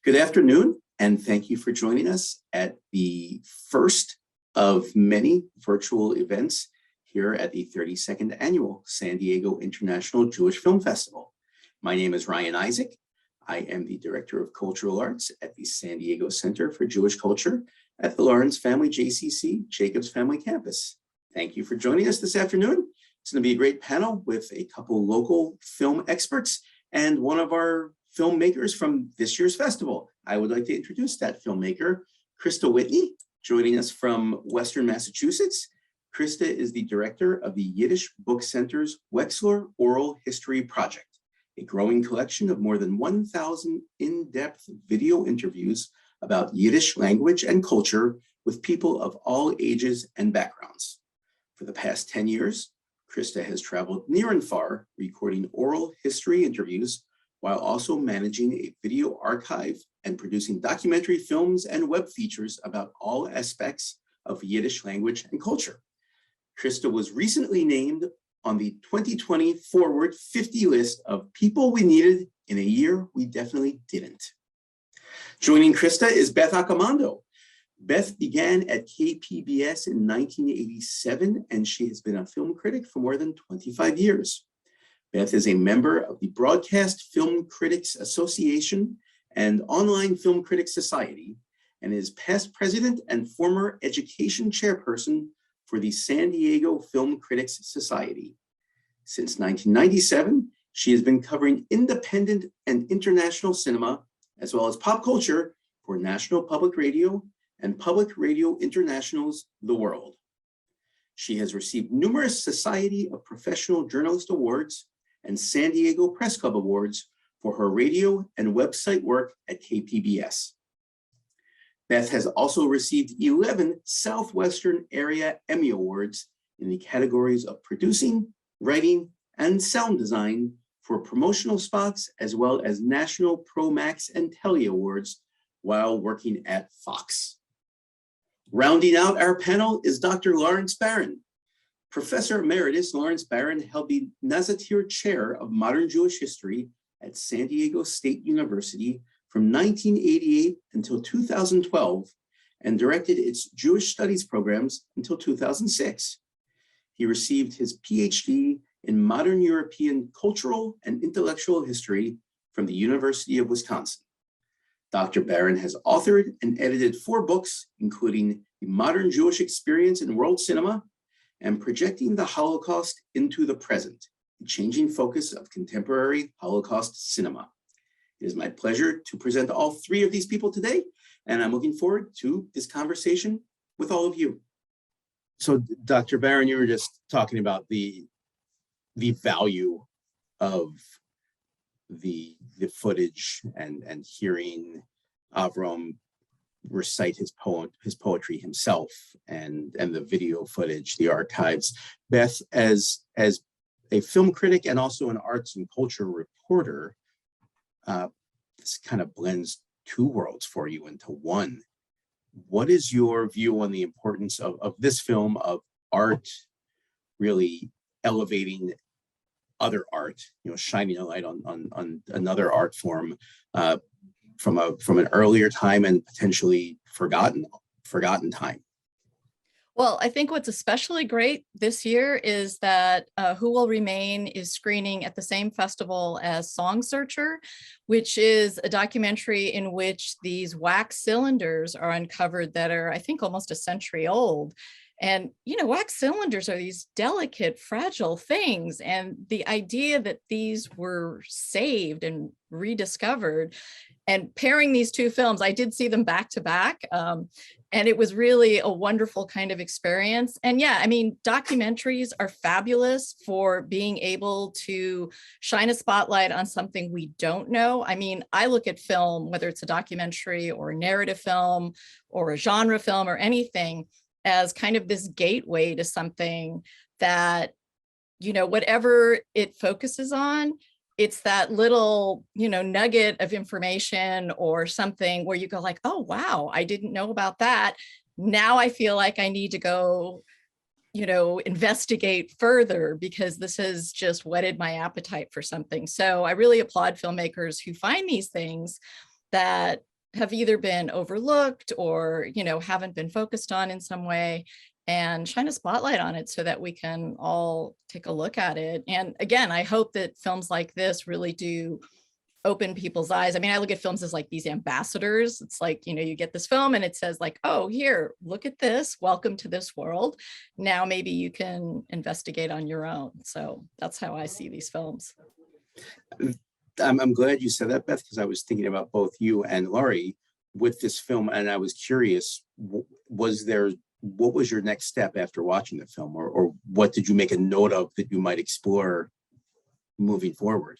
Good afternoon, and thank you for joining us at the first of many virtual events here at the 32nd Annual San Diego International Jewish Film Festival. My name is Ryan Isaac. I am the Director of Cultural Arts at the San Diego Center for Jewish Culture at the Lawrence Family JCC Jacobs Family Campus. Thank you for joining us this afternoon. It's going to be a great panel with a couple local film experts and one of our filmmakers from this year's festival. I would like to introduce that filmmaker, Christa Whitney, joining us from Western Massachusetts. Christa is the director of the Yiddish Book Center's Wexler Oral History Project, a growing collection of more than 1,000 in-depth video interviews about Yiddish language and culture with people of all ages and backgrounds. For the past 10 years, Christa has traveled near and far, recording oral history interviews while also managing a video archive and producing documentary films and web features about all aspects of Yiddish language and culture. Christa was recently named on the 2020 Forward 50 list of people we needed in a year we definitely didn't. Joining Christa is Beth Accomando. Beth began at KPBS in 1987, and she has been a film critic for more than 25 years. Beth is a member of the Broadcast Film Critics Association and Online Film Critics Society, and is past president and former education chairperson for the San Diego Film Critics Society. Since 1997, she has been covering independent and international cinema, as well as pop culture for National Public Radio and Public Radio International's The World. She has received numerous Society of Professional Journalists Awards and San Diego Press Club Awards for her radio and website work at KPBS. Beth has also received 11 Southwestern Area Emmy Awards in the categories of producing, writing, and sound design for promotional spots, as well as National Pro Max and Telly Awards while working at Fox. Rounding out our panel is Dr. Lawrence Baron. Professor Emeritus Lawrence Baron held the Nazatir Chair of Modern Jewish History at San Diego State University from 1988 until 2012 and directed its Jewish Studies programs until 2006. He received his PhD in Modern European Cultural and Intellectual History from the University of Wisconsin. Dr. Baron has authored and edited 4 books, including The Modern Jewish Experience in World Cinema and Projecting the Holocaust into the Present, the Changing Focus of Contemporary Holocaust Cinema. It is my pleasure to present all 3 of these people today, and I'm looking forward to this conversation with all of you. So, Dr. Baron, you were just talking about the value of the footage and hearing Avram recite his poetry himself and the video footage, the archives. Beth, as a film critic and also an arts and culture reporter, this kind of blends 2 worlds for you into one. What is your view on the importance of this film, of art really elevating other art, shining a light on another art form from an earlier time and potentially forgotten time? Well, I think what's especially great this year is that Who Will Remain is screening at the same festival as Song Searcher, which is a documentary in which these wax cylinders are uncovered that are, I think, almost a century old. And, wax cylinders are these delicate, fragile things. And the idea that these were saved and rediscovered, and pairing these 2 films, I did see them back to back. And it was really a wonderful kind of experience. And yeah, I mean, documentaries are fabulous for being able to shine a spotlight on something we don't know. I mean, I look at film, whether it's a documentary or a narrative film or a genre film or anything, as kind of this gateway to something that, whatever it focuses on, it's that little, nugget of information or something where you go like, oh, wow, I didn't know about that. Now I feel like I need to go, investigate further because this has just whetted my appetite for something. So I really applaud filmmakers who find these things that have either been overlooked or, haven't been focused on in some way, and shine a spotlight on it so that we can all take a look at it. And again, I hope that films like this really do open people's eyes. I mean, I look at films as like these ambassadors. It's like, you get this film and it says like, oh, here, look at this. Welcome to this world. Now maybe you can investigate on your own. So that's how I see these films. I'm glad you said that, Beth, because I was thinking about both you and Laurie with this film, and I was curious, what was your next step after watching the film, or what did you make a note of that you might explore moving forward?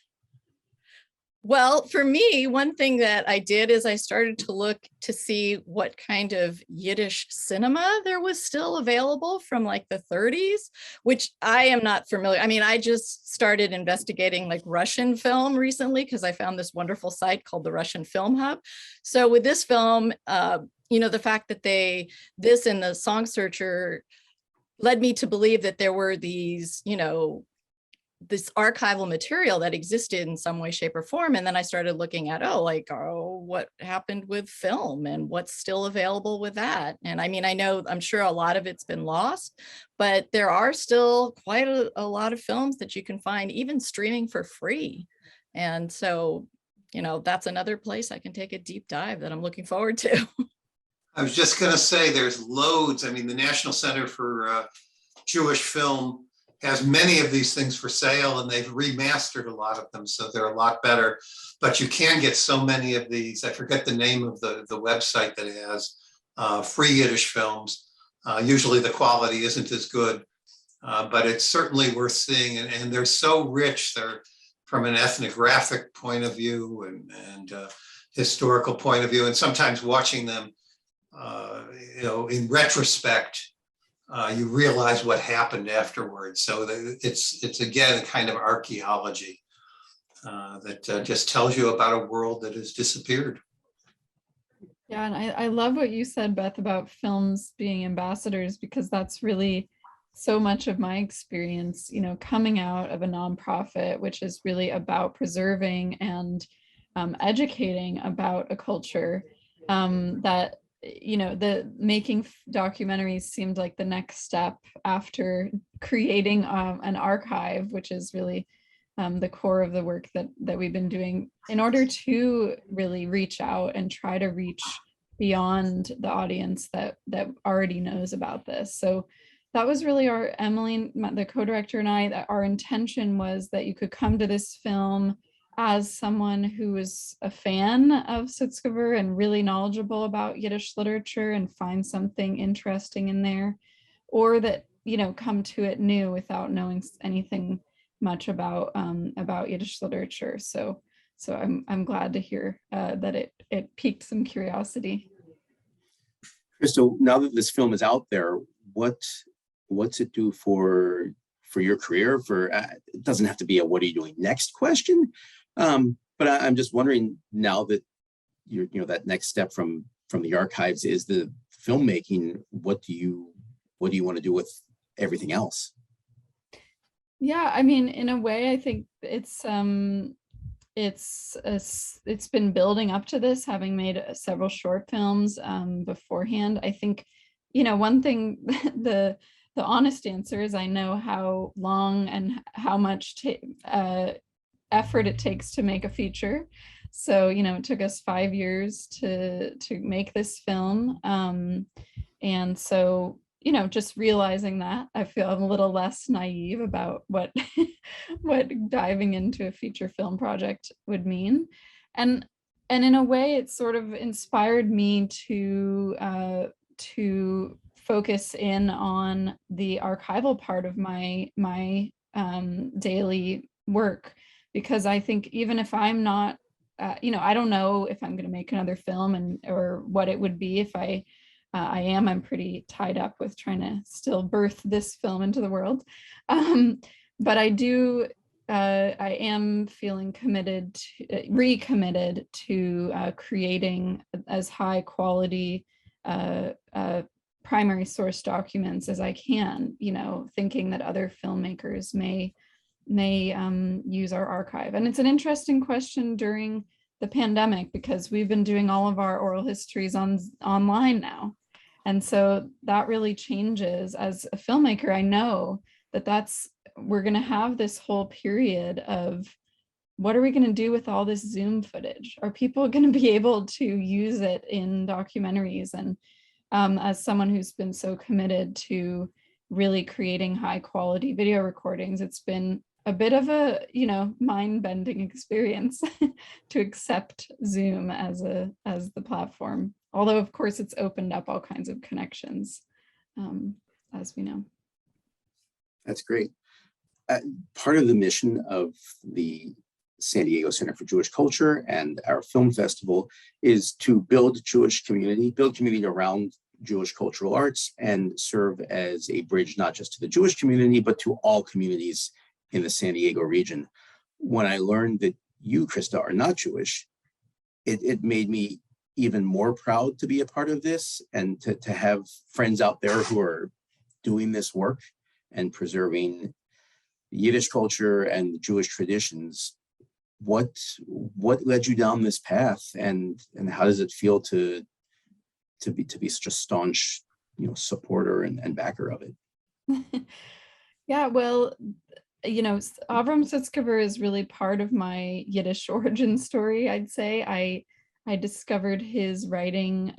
Well, for me, one thing that I did is I started to look to see what kind of Yiddish cinema there was still available from like the 30s, which I am not familiar. I mean, I just started investigating like Russian film recently because I found this wonderful site called the Russian Film Hub. So with this film, the fact that this and the Song Searcher led me to believe that there were these, this archival material that existed in some way, shape, or form. And then I started looking at, what happened with film and what's still available with that. And I mean, I'm sure a lot of it's been lost, but there are still quite a lot of films that you can find even streaming for free. And so, that's another place I can take a deep dive that I'm looking forward to. I was just going to say there's loads. I mean, the National Center for Jewish Film has many of these things for sale, and they've remastered a lot of them, so they're a lot better. But you can get so many of these. I forget the name of the website that has free Yiddish films. Usually the quality isn't as good, but it's certainly worth seeing. And they're so rich. They're from an ethnographic point of view and historical point of view. And sometimes watching them, in retrospect, you realize what happened afterwards. So it's again a kind of archaeology that just tells you about a world that has disappeared. Yeah, and I love what you said, Beth, about films being ambassadors, because that's really so much of my experience, coming out of a nonprofit, which is really about preserving and educating about a culture that the making documentaries seemed like the next step after creating an archive, which is really the core of the work that we've been doing in order to really reach out and try to reach beyond the audience that already knows about this. So that was really Emily, the co-director, and I, that our intention was that you could come to this film as someone who is a fan of Sutzkever and really knowledgeable about Yiddish literature and find something interesting in there, or that, come to it new without knowing anything much about Yiddish literature. So I'm glad to hear that it piqued some curiosity. Christa, now that this film is out there, what's it do for your career? It doesn't have to be a "what are you doing next" question. But I'm just wondering, now that that next step from the archives is the filmmaking, what do you want to do with everything else? Yeah, I mean, in a way, I think it's been building up to this, having made several short films beforehand. I think, one thing, the honest answer is I know how long and how much effort it takes to make a feature. So, it took us 5 years to make this film. And so, just realizing that, I feel I'm a little less naive about what diving into a feature film project would mean. And in a way, it sort of inspired me to focus in on the archival part of my daily work, because I think even if I'm not, I don't know if I'm going to make another film or what it would be if I'm pretty tied up with trying to still birth this film into the world. But I am feeling recommitted to creating as high quality primary source documents as I can, thinking that other filmmakers may use our archive. And it's an interesting question during the pandemic, because we've been doing all of our oral histories online now. And so that really changes. As a filmmaker, I know we're going to have this whole period of, what are we going to do with all this Zoom footage? Are people going to be able to use it in documentaries? And as someone who's been so committed to really creating high quality video recordings, it's been a bit of a, mind-bending experience to accept Zoom as the platform. Although, of course, it's opened up all kinds of connections, as we know. That's great. Part of the mission of the San Diego Center for Jewish Culture and our film festival is to build community around Jewish cultural arts, and serve as a bridge not just to the Jewish community, but to all communities in the San Diego region. When I learned that you, Christa, are not Jewish, it made me even more proud to be a part of this, and to have friends out there who are doing this work and preserving Yiddish culture and Jewish traditions. What led you down this path, and how does it feel to be such a staunch, supporter and backer of it? Yeah, well, Avram Sutzkever is really part of my Yiddish origin story, I'd say. I discovered his writing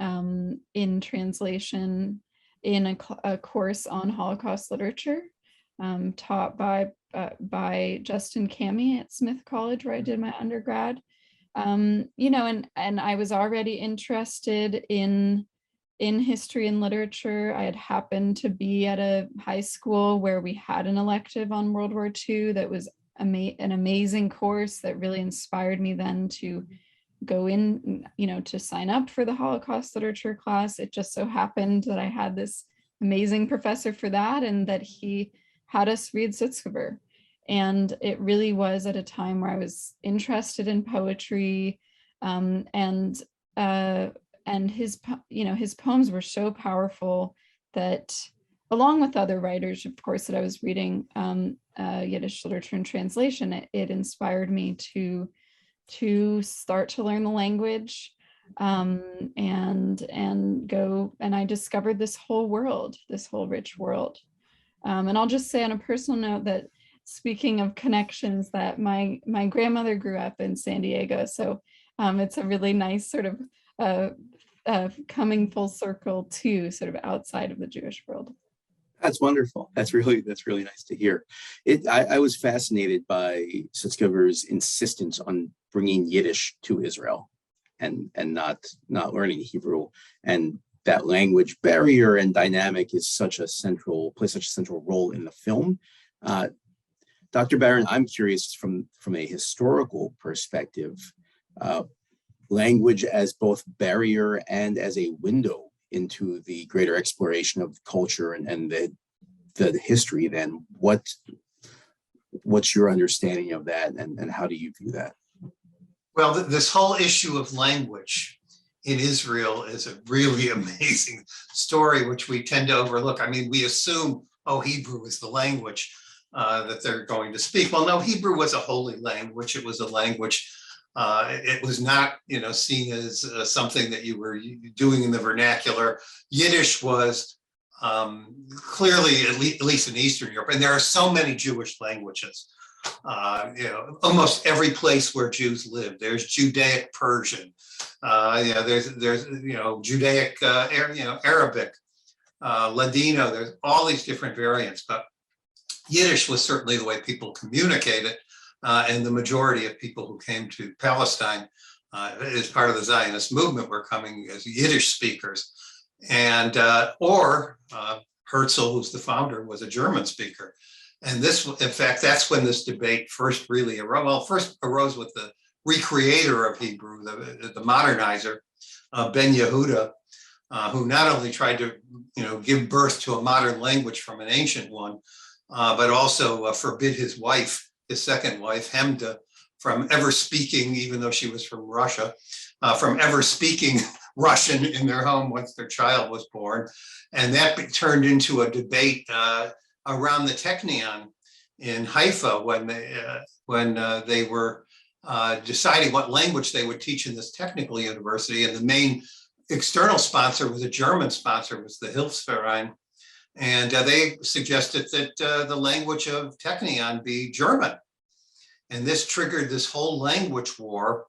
in translation in a course on Holocaust literature taught by Justin Cami at Smith College, where I did my undergrad. And I was already interested in history and literature. I had happened to be at a high school where we had an elective on World War II that was an amazing course that really inspired me then to go in, to sign up for the Holocaust literature class. It just so happened that I had this amazing professor for that, and that he had us read Sutzkever. And it really was at a time where I was interested in poetry, and his poems were so powerful that, along with other writers, of course, that I was reading Yiddish literature and translation, it inspired me to start to learn the language, and go, and I discovered this whole rich world. And I'll just say on a personal note that, speaking of connections, that my grandmother grew up in San Diego, so it's a really nice sort of coming full circle to sort of outside of the Jewish world. That's wonderful. That's really nice to hear. I was fascinated by Sutzkever's insistence on bringing Yiddish to Israel, and not learning Hebrew, and that language barrier and dynamic plays such a central role in the film. Dr. Baron, I'm curious from a historical perspective, language as both barrier and as a window into the greater exploration of culture and the history, then what's your understanding of that, and how do you view that? Well, this whole issue of language in Israel is a really amazing story, which we tend to overlook. I mean, we assume, Hebrew is the language that they're going to speak. Well, no, Hebrew was a holy language. It was a language. It was not, seen as something that you were doing in the vernacular. Yiddish was clearly, at least in Eastern Europe, and there are so many Jewish languages. Almost every place where Jews live, there's Judaic Persian. There's Judaic, Arabic, Ladino. There's all these different variants, but Yiddish was certainly the way people communicated. And the majority of people who came to Palestine as part of the Zionist movement were coming as Yiddish speakers. And Herzl, who's the founder, was a German speaker. And this, in fact, that's when this debate first really arose. Well, first arose with the recreator of Hebrew, the modernizer, Ben Yehuda, who not only tried to, give birth to a modern language from an ancient one, but also forbid his wife, his second wife, Hemda, from ever speaking, even though she was from Russia, from ever speaking Russian in their home once their child was born. And that turned into a debate around the Technion in Haifa when they were deciding what language they would teach in this technical university. And the main external sponsor was a German sponsor, was the Hilfsverein. And they suggested that the language of Technion be German. And this triggered this whole language war,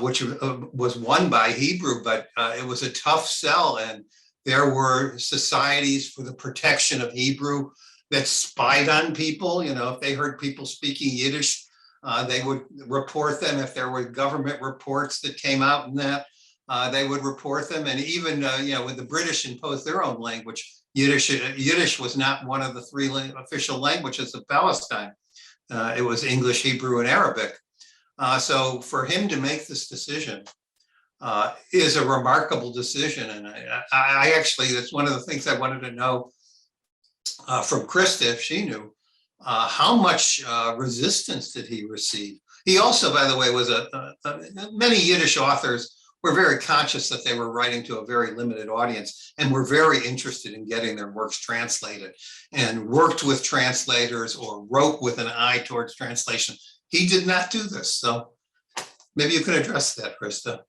which was won by Hebrew, but it was a tough sell. And there were societies for the protection of Hebrew that spied on people. You know, if they heard people speaking Yiddish, they would report them. If there were government reports that came out in that, they would report them. And even, you know, when the British imposed their own language, Yiddish was not one of the three official languages of Palestine. It was English, Hebrew, and Arabic. So for him to make this decision is a remarkable decision. And I actually, that's one of the things I wanted to know from Christa, if she knew, how much resistance did he receive? He also, by the way, was many Yiddish authors were very conscious that they were writing to a very limited audience and were very interested in getting their works translated and worked with translators or wrote with an eye towards translation. He did not do this. So maybe you can address that, Christa.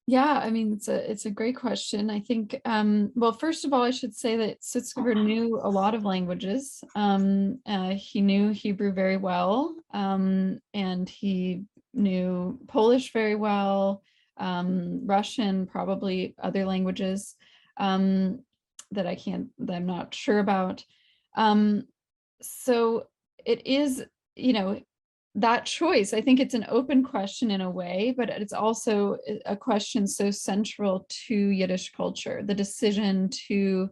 Yeah, I mean, it's a great question. I think, well, first of all, I should say that Sutzkever knew a lot of languages. He knew Hebrew very well, and he knew Polish very well, Russian, probably other languages that I'm not sure about. So it is, you know, that choice, I think it's an open question in a way, but it's also a question so central to Yiddish culture, the decision to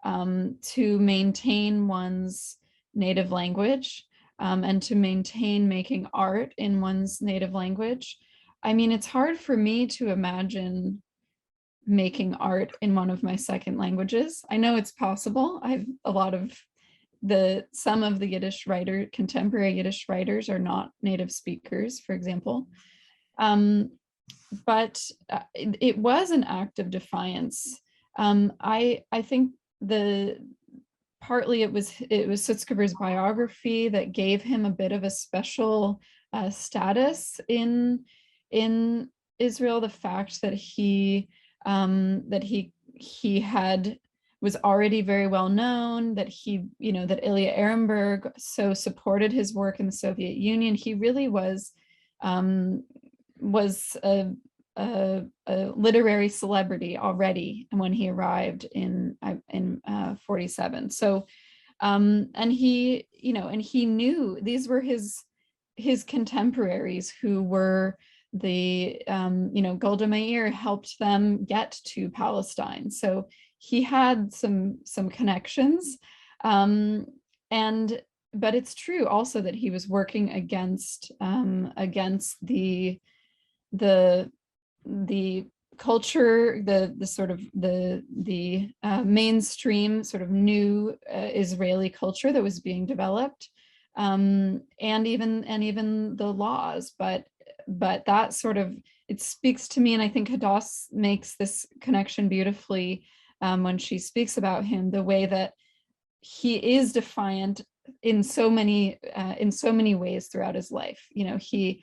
maintain one's native language and to maintain making art in one's native language. I mean, it's hard for me to imagine making art in one of my second languages. I know it's possible. I have a lot of some of the contemporary Yiddish writers are not native speakers, for example. But it was an act of defiance. I think partly it was Sutzkever's biography that gave him a bit of a special status in Israel. The fact that he was already very well known, that that Ilya Ehrenberg so supported his work in the Soviet Union. He really was a literary celebrity already when he arrived in 47. So, and he knew these were his contemporaries who were Golda Meir helped them get to Palestine. So he had some connections, but it's true also that he was working against the culture, the sort of the mainstream sort of new Israeli culture that was being developed, and even the laws. But that sort of, it speaks to me, and I think Hadass makes this connection beautifully. When she speaks about him, the way that he is defiant in so many ways throughout his life. You know, he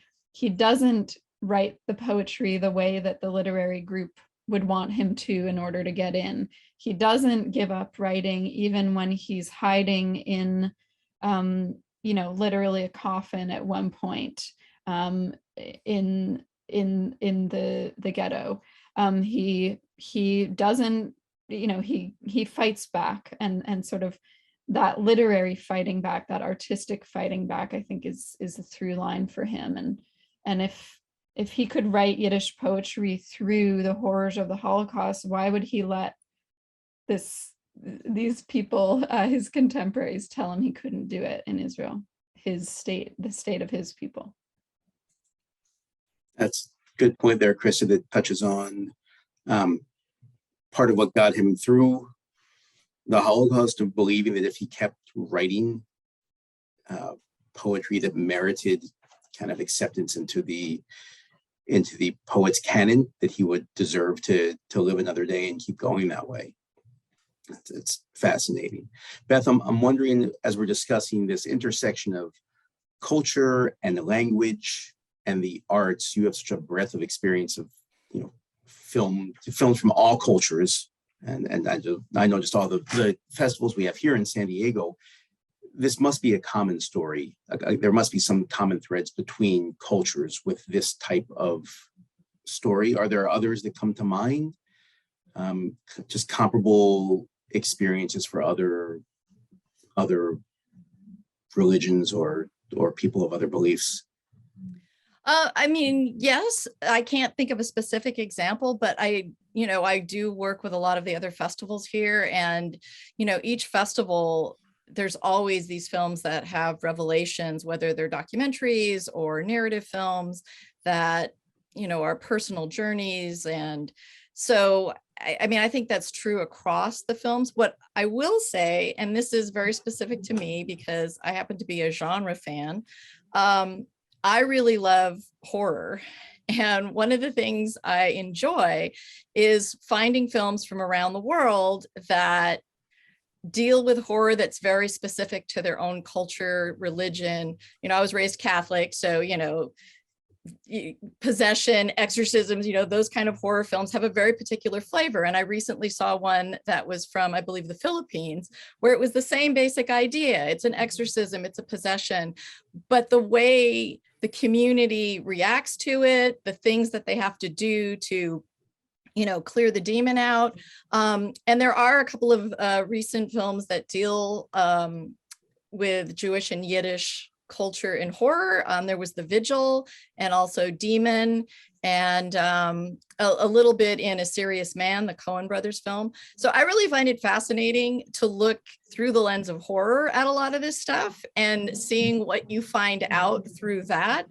doesn't write the poetry the way that the literary group would want him to in order to get in. He doesn't give up writing even when he's hiding in, literally a coffin at one point in the ghetto. He doesn't. He fights back, and sort of that literary fighting back, that artistic fighting back, I think is a through line for him. And if he could write Yiddish poetry through the horrors of the Holocaust, why would he let these people, his contemporaries, tell him he couldn't do it in Israel, the state of his people? That's a good point there, Christa, that touches on part of what got him through the Holocaust, of believing that if he kept writing poetry that merited kind of acceptance into the poet's canon, that he would deserve to live another day and keep going that way. It's fascinating. Beth, I'm wondering, as we're discussing this intersection of culture and the language and the arts. You have such a breadth of experience of, you know, films from all cultures. And I know just all the festivals we have here in San Diego. This must be a common story. There must be some common threads between cultures with this type of story. Are there others that come to mind? Just comparable experiences for other religions or people of other beliefs? I mean, yes, I can't think of a specific example, but I do work with a lot of the other festivals here, and, each festival, there's always these films that have revelations, whether they're documentaries or narrative films that, are personal journeys. And so, I mean, I think that's true across the films. What I will say, and this is very specific to me because I happen to be a genre fan, I really love horror. And one of the things I enjoy is finding films from around the world that deal with horror that's very specific to their own culture, religion. I was raised Catholic, so, possession, exorcisms, those kind of horror films have a very particular flavor. And I recently saw one that was from, I believe, the Philippines, where it was the same basic idea. It's an exorcism, it's a possession, but the way the community reacts to it, the things that they have to do to, clear the demon out. And there are a couple of recent films that deal with Jewish and Yiddish culture in horror. There was The Vigil and also Demon, and a little bit in A Serious Man, the Coen brothers film. So I really find it fascinating to look through the lens of horror at a lot of this stuff and seeing what you find out through that.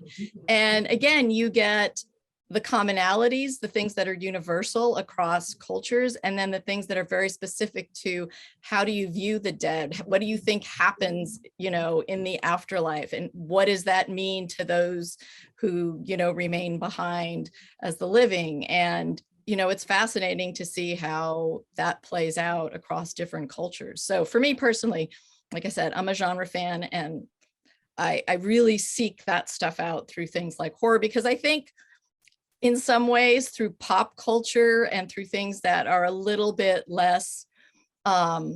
And again, you get the commonalities, the things that are universal across cultures, and then the things that are very specific to how do you view the dead? What do you think happens, in the afterlife? And what does that mean to those who, remain behind as the living? And, it's fascinating to see how that plays out across different cultures. So for me personally, like I said, I'm a genre fan, and I really seek that stuff out through things like horror, because I think in some ways through pop culture and through things that are a little bit less, that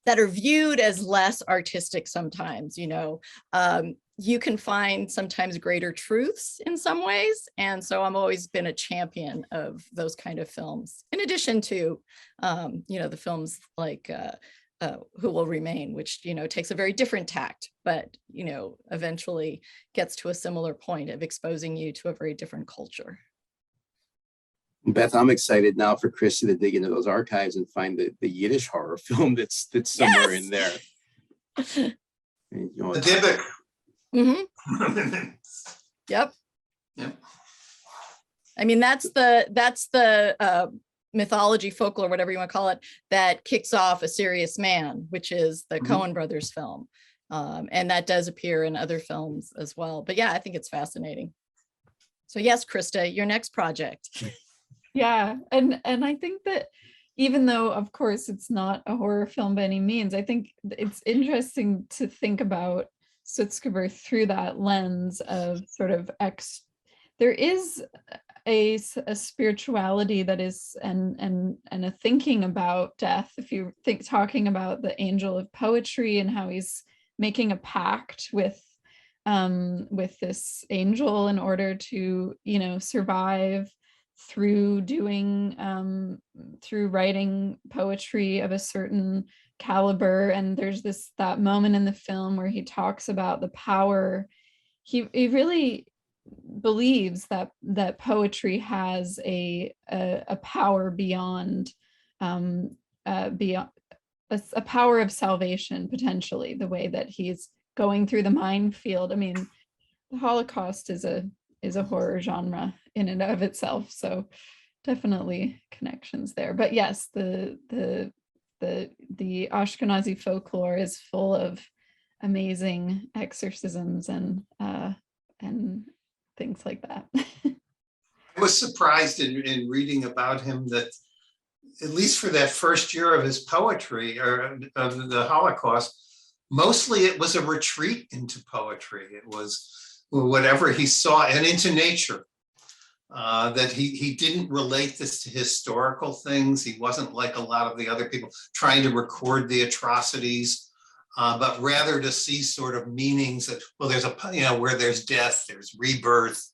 are viewed as less artistic sometimes, you can find sometimes greater truths in some ways. And so I've always been a champion of those kind of films, in addition to, the films like Who Will Remain, which, takes a very different tact, but, eventually gets to a similar point of exposing you to a very different culture. Beth, I'm excited now for Christy to dig into those archives and find the Yiddish horror film that's somewhere in there. And, The Dybbuk. Mm-hmm. Yep. Yep. I mean, that's the mythology, folklore, whatever you want to call it, that kicks off A Serious Man, which is the Coen brothers film. And that does appear in other films as well. But yeah, I think it's fascinating. So yes, Christa, your next project. Yeah, and I think that even though, of course, it's not a horror film by any means, I think it's interesting to think about Sutzkever through that lens of sort of there is a spirituality that is and a thinking about death. If you think talking about the angel of poetry and how he's making a pact with this angel in order to, survive through doing through writing poetry of a certain caliber. And there's that moment in the film where he talks about the power. He really believes that poetry has a power beyond a power of salvation, potentially, the way that he's going through the minefield. I mean, the Holocaust is a horror genre in and of itself, so definitely connections there. But yes, the Ashkenazi folklore is full of amazing exorcisms and things like that. I was surprised in reading about him that, at least for that first year of his poetry or of the Holocaust, mostly it was a retreat into poetry. It was whatever he saw, and into nature. That he didn't relate this to historical things. He wasn't like a lot of the other people trying to record the atrocities, but rather to see sort of meanings that, well, there's a, you know, where there's death, there's rebirth.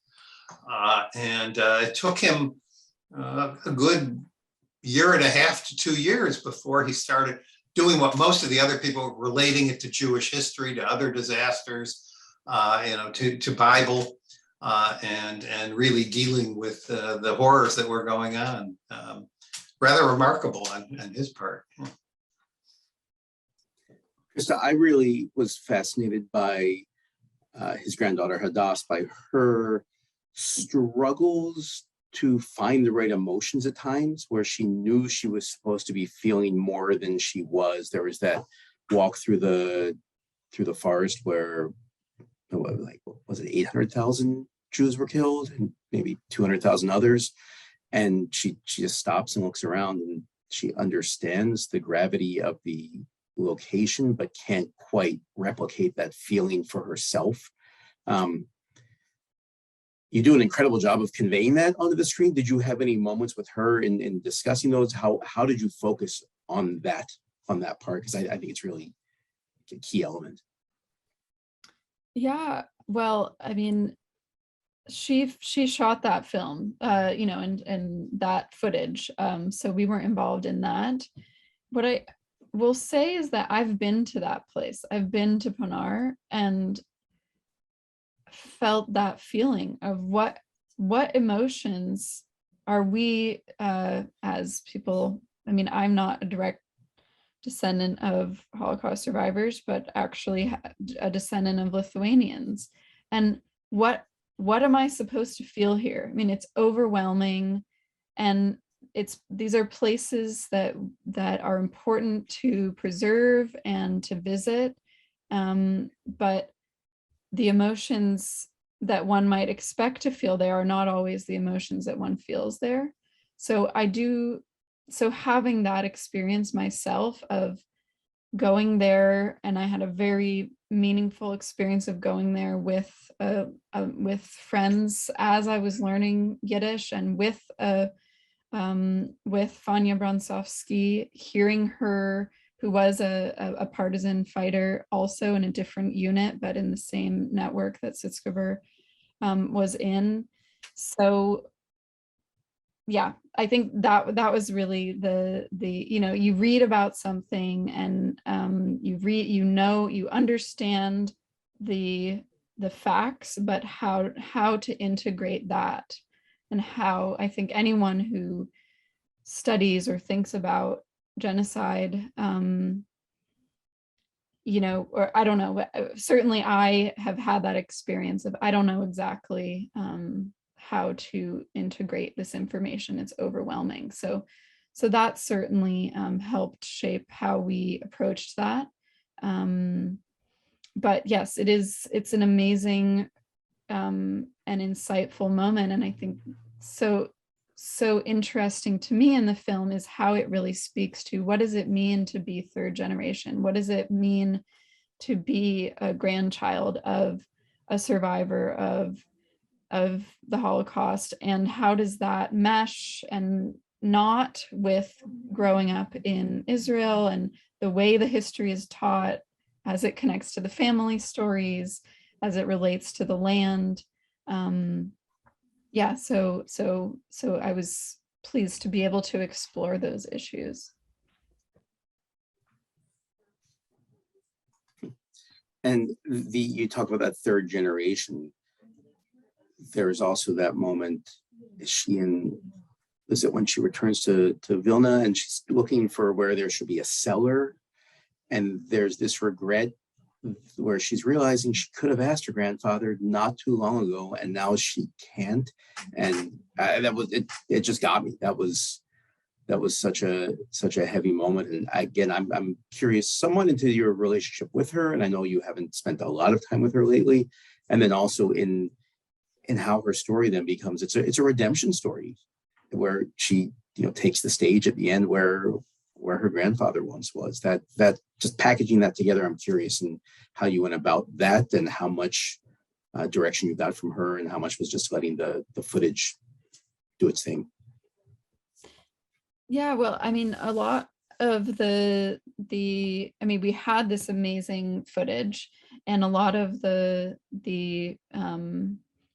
And it took him a good year and a half to 2 years before he started doing what most of the other people, relating it to Jewish history, to other disasters, you know, to Bible. And really dealing with the horrors that were going on. Rather remarkable on his part. Christa, I really was fascinated by his granddaughter Hadass, by her struggles to find the right emotions at times, where she knew she was supposed to be feeling more than she was. There was that walk through the forest where, like, what was it, 800,000 Jews were killed and maybe 200,000 others. And she just stops and looks around, and she understands the gravity of the location, but can't quite replicate that feeling for herself. You do an incredible job of conveying that onto the screen. Did you have any moments with her in discussing those? How did you focus on that part? Because I think it's really a key element. Yeah, well, I mean, she shot that film, you know, and that footage. So we weren't involved in that. What I will say is that I've been to that place. I've been to Ponar and felt that feeling of what emotions are we as people. I mean, I'm not a direct descendant of Holocaust survivors, but actually a descendant of Lithuanians. And what am I supposed to feel here? I mean, it's overwhelming, and these are places that are important to preserve and to visit, but the emotions that one might expect to feel there are not always the emotions that one feels there. So having that experience myself of going there, and I had a very meaningful experience of going there with friends as I was learning Yiddish, and with Fania Bronsovsky, hearing her, who was a partisan fighter, also in a different unit, but in the same network that Sitzgeber was in. So yeah, I think that was really the you know, you read about something and you understand the facts, but how to integrate that, and how I think anyone who studies or thinks about genocide, you know, or I don't know, certainly I have had that experience of, I don't know exactly how to integrate this information. It's overwhelming. So that certainly helped shape how we approached that. But yes, it's an amazing and insightful moment. And I think so interesting to me in the film is how it really speaks to, what does it mean to be third generation? What does it mean to be a grandchild of a survivor of the Holocaust, and how does that mesh and not with growing up in Israel and the way the history is taught as it connects to the family stories, as it relates to the land. Yeah, so I was pleased to be able to explore those issues. And you talk about that third generation. There's also that moment, is it when she returns to Vilna and she's looking for where there should be a cellar, and there's this regret where she's realizing she could have asked her grandfather not too long ago, and now she can't. And that was it just got me. That was such a heavy moment. And again, I'm curious somewhat into your relationship with her, and I know you haven't spent a lot of time with her lately, and then also in how her story then becomes, it's a redemption story, where she, you know, takes the stage at the end, where where her grandfather once was. That just packaging that together, I'm curious and how you went about that and how much direction you got from her and how much was just letting the footage do its thing. Yeah, well, I mean, a lot of I mean, we had this amazing footage and a lot of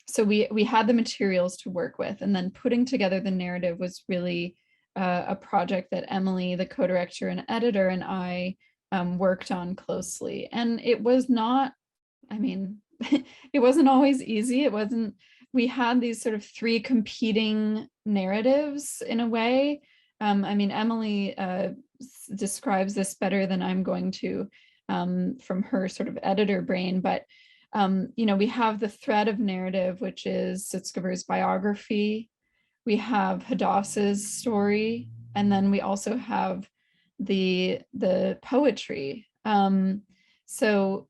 so we had the materials to work with, and then putting together the narrative was really a project that Emily, the co-director and editor, and I worked on closely. And it was not, I mean, it wasn't always easy. We had these sort of three competing narratives in a way. I mean, Emily describes this better than I'm going to from her sort of editor brain, but you know, we have the thread of narrative, which is Sutzkever's biography. We have Hadassah's story, and then we also have the poetry. So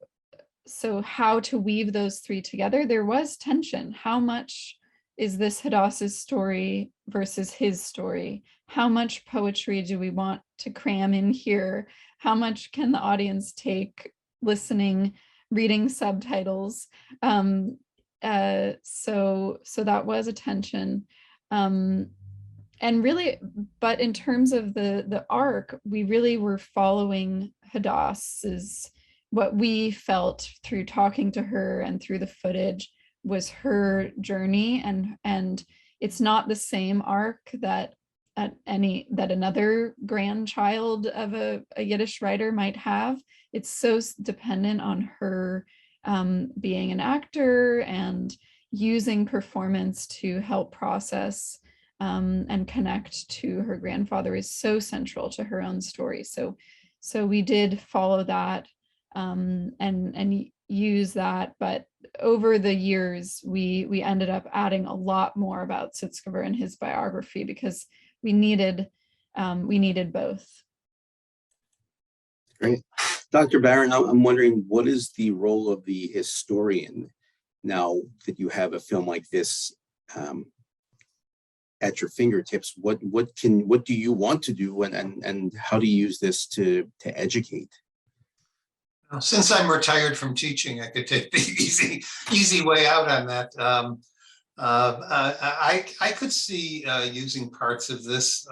how to weave those three together? There was tension. How much is this Hadassah's story versus his story? How much poetry do we want to cram in here? How much can the audience take listening, reading subtitles? So that was a tension. And really, but in terms of the arc, we really were following Hadassah's, what we felt through talking to her and through the footage was her journey, and it's not the same arc that another grandchild of a Yiddish writer might have. It's so dependent on her being an actor and using performance to help process and connect to her grandfather is so central to her own story. So we did follow that and use that, but over the years we ended up adding a lot more about Sutzkever and his biography because we needed both. Great. Dr. Baron, I'm wondering, what is the role of the historian now that you have a film like this at your fingertips? What do you want to do, and how do you use this to educate? Since I'm retired from teaching, I could take the easy way out on that. I could see using parts of this.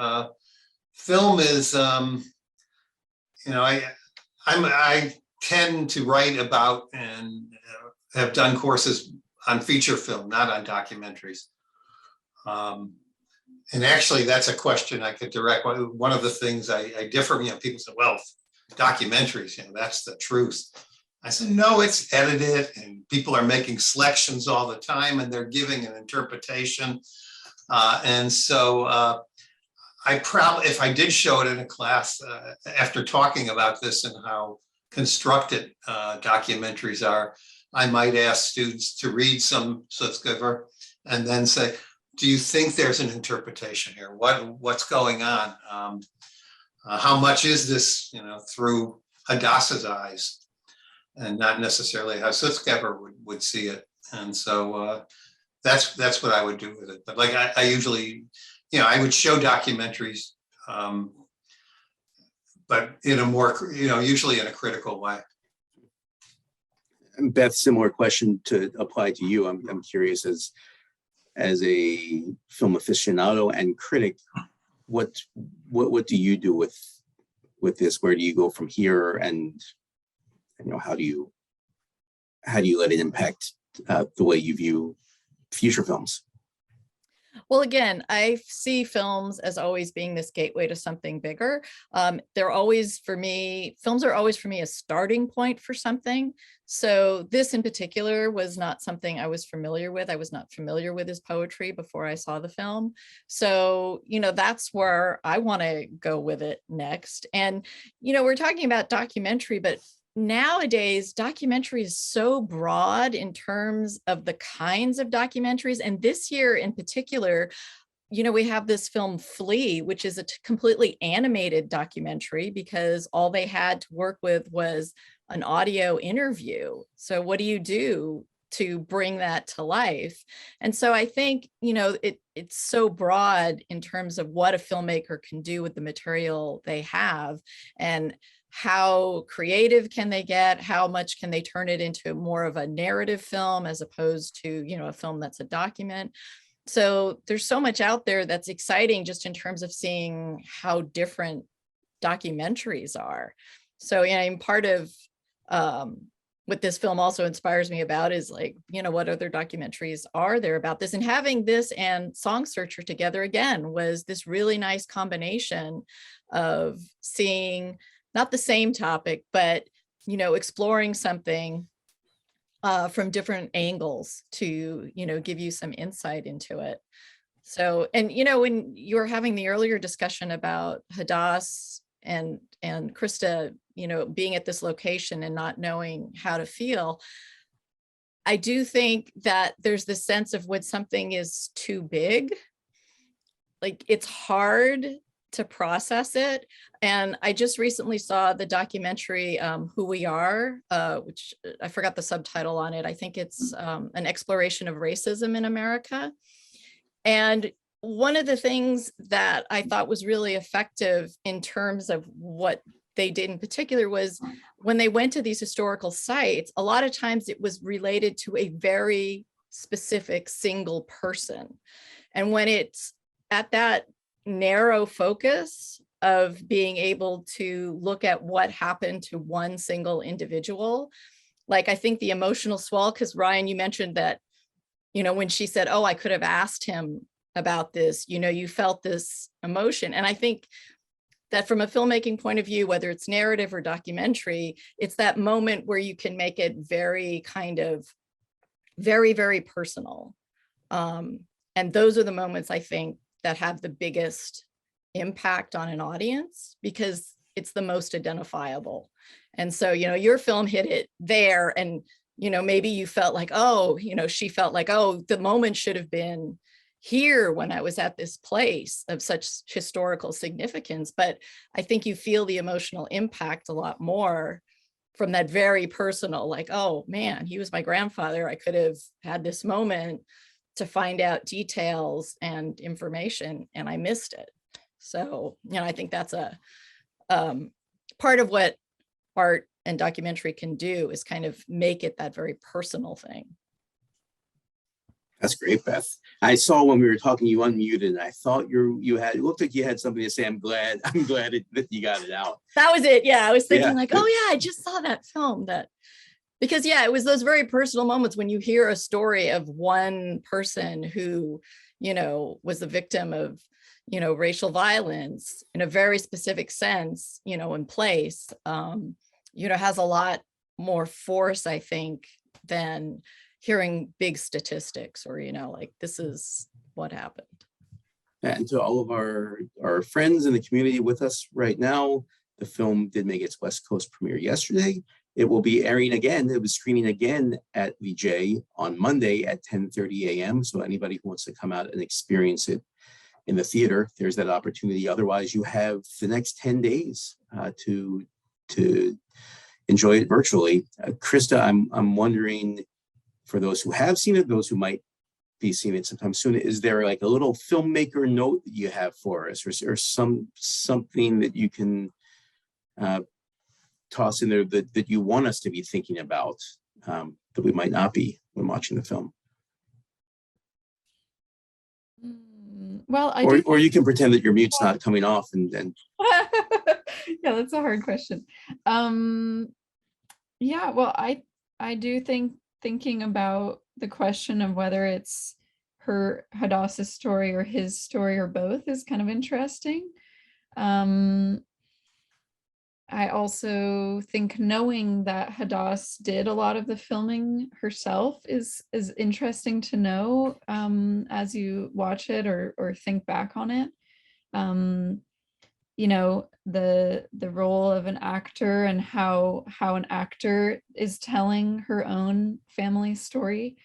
Film is, you know, I tend to write about and have done courses on feature film, not on documentaries. And actually, that's a question I could direct. One of the things I differ, you know, people say, well, documentaries, you know, that's the truth. I said, no, it's edited and people are making selections all the time and they're giving an interpretation. And so I probably, if I did show it in a class, after talking about this and how constructed documentaries are, I might ask students to read some Sutzkever and then say, do you think there's an interpretation here? What's going on? How much is this, you know, through Hadassah's eyes and not necessarily how Sutzkever would see it? And so that's what I would do with it. But like I usually, you know, I would show documentaries, but in a more, you know, usually in a critical way. And Beth, similar question to apply to you. I'm curious, as a film aficionado and critic, what do you do with this? Where do you go from here, and you know, how do you let it impact the way you view future films? Well, again, I see films as always being this gateway to something bigger. They're always, for me, films are always for me a starting point for something. So this in particular was not something I was familiar with. I was not familiar with his poetry before I saw the film. So, you know, that's where I want to go with it next. And, you know, we're talking about documentary, but nowadays documentary is so broad in terms of the kinds of documentaries. And this year in particular, you know, we have this film Flea, which is a completely animated documentary because all they had to work with was an audio interview. So what do you do to bring that to life. And so I think, it's so broad in terms of what a filmmaker can do with the material they have, and how creative can they get, how much can they turn it into more of a narrative film as opposed to, a film that's a document. So there's so much out there that's exciting just in terms of seeing how different documentaries are. So, part of what this film also inspires me about is like, what other documentaries are there about this? And having this and Song Searcher together again was this really nice combination of seeing not the same topic, but, exploring something from different angles to, give you some insight into it. So, and, when you were having the earlier discussion about Hadass and Christa, being at this location and not knowing how to feel, I do think that there's this sense of when something is too big, like it's hard to process it. And I just recently saw the documentary, Who We Are, which I forgot the subtitle on it. I think it's an exploration of racism in America. And one of the things that I thought was really effective in terms of what they did in particular was when they went to these historical sites, a lot of times it was related to a very specific single person. And when it's at that narrow focus of being able to look at what happened to one single individual, like I think the emotional swell, because Ryan, you mentioned that, when she said, oh, I could have asked him about this, you felt this emotion. And I think that from a filmmaking point of view, whether it's narrative or documentary, it's that moment where you can make it very kind of very, very personal. And those are the moments I think that have the biggest impact on an audience because it's the most identifiable. And so, your film hit it there and, maybe you felt like, oh, she felt like, oh, the moment should have been here when I was at this place of such historical significance. But I think you feel the emotional impact a lot more from that very personal, like, oh man, he was my grandfather. I could have had this moment to find out details and information and I missed it. So, I think that's a part of what art and documentary can do is kind of make it that very personal thing. That's great, Beth. I saw when we were talking, you unmuted, and I thought it looked like you had something to say. I'm glad that you got it out. That was it. Yeah, I was thinking like, oh yeah, I just saw that film because it was those very personal moments when you hear a story of one person who, was the victim of, racial violence in a very specific sense, in place, has a lot more force, I think, than hearing big statistics or, like this is what happened. And to all of our friends in the community with us right now, the film did make its West Coast premiere yesterday. It will be airing again. It was screening again at VJ on Monday at 10:30 a.m. So anybody who wants to come out and experience it in the theater, there's that opportunity. Otherwise, you have the next 10 days to enjoy it virtually. Christa, I'm wondering, for those who have seen it, those who might be seeing it sometime soon, is there like a little filmmaker note that you have for us, or something that you can toss in there that you want us to be thinking about that we might not be when watching the film? Well, or you can pretend that your mute's not coming off and then. Yeah, that's a hard question. Yeah, well, I do think thinking about the question of whether it's Hadass's story or his story or both is kind of interesting. I also think knowing that Hadass did a lot of the filming herself is interesting to know as you watch it or think back on it. The role of an actor and how an actor is telling her own family story.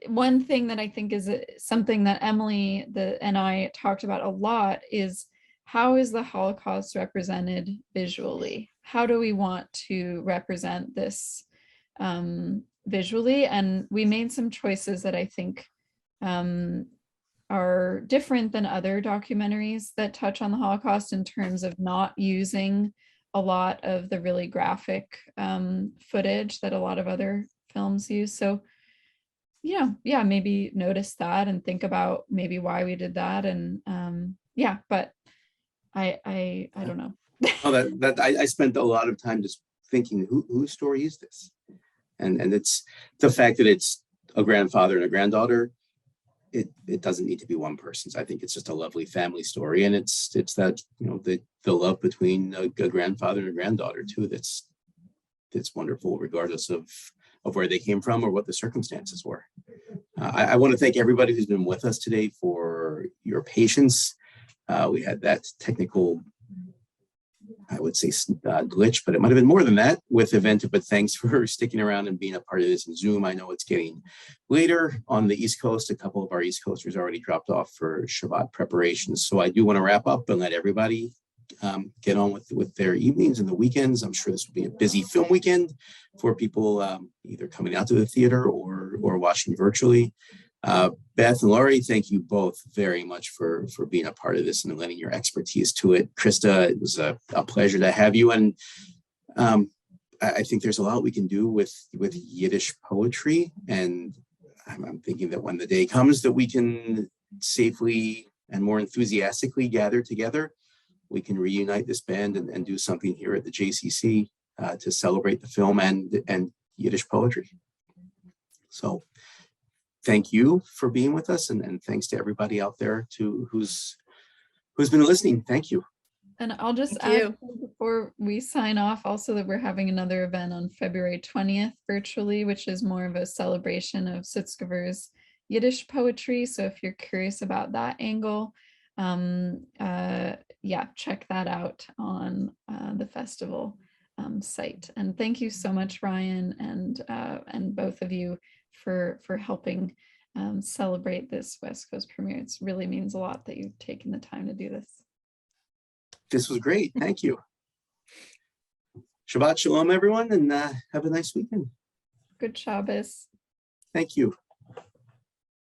One thing that I think is something that Emily and I talked about a lot is how is the Holocaust represented visually? how do we want to represent this visually? And we made some choices that I think are different than other documentaries that touch on the Holocaust in terms of not using a lot of the really graphic footage that a lot of other films use. So, yeah, maybe notice that and think about maybe why we did that. And yeah, but I don't know. Oh, I spent a lot of time just thinking, whose story is this? And it's the fact that it's a grandfather and a granddaughter. It doesn't need to be one person's. I think it's just a lovely family story, and it's that, the love between a grandfather and a granddaughter too. That's wonderful, regardless of where they came from or what the circumstances were. I want to thank everybody who's been with us today for your patience. We had that technical, I would say, glitch, but it might have been more than that with Event. But thanks for sticking around and being a part of this in Zoom. I know it's getting later on the East Coast. A couple of our East Coasters already dropped off for Shabbat preparations. So I do want to wrap up and let everybody get on with their evenings and the weekends. I'm sure this will be a busy film weekend for people either coming out to the theater or watching virtually. Beth and Laurie, thank you both very much for being a part of this and lending your expertise to it. Christa, it was a pleasure to have you. And I think there's a lot we can do with Yiddish poetry. And I'm thinking that when the day comes that we can safely and more enthusiastically gather together, we can reunite this band and do something here at the JCC to celebrate the film and Yiddish poetry. So thank you for being with us, and thanks to everybody out there who's been listening. Thank you. And I'll just Thank add before we sign off also that we're having another event on February 20th virtually, which is more of a celebration of Sutzkever's Yiddish poetry. So if you're curious about that angle, yeah, check that out on the festival site. And thank you so much, Ryan, and both of you for helping celebrate this West Coast premiere. It really means a lot that you've taken the time to do this. This was great. Thank you. Shabbat Shalom, everyone, and have a nice weekend. Good Shabbos. Thank you.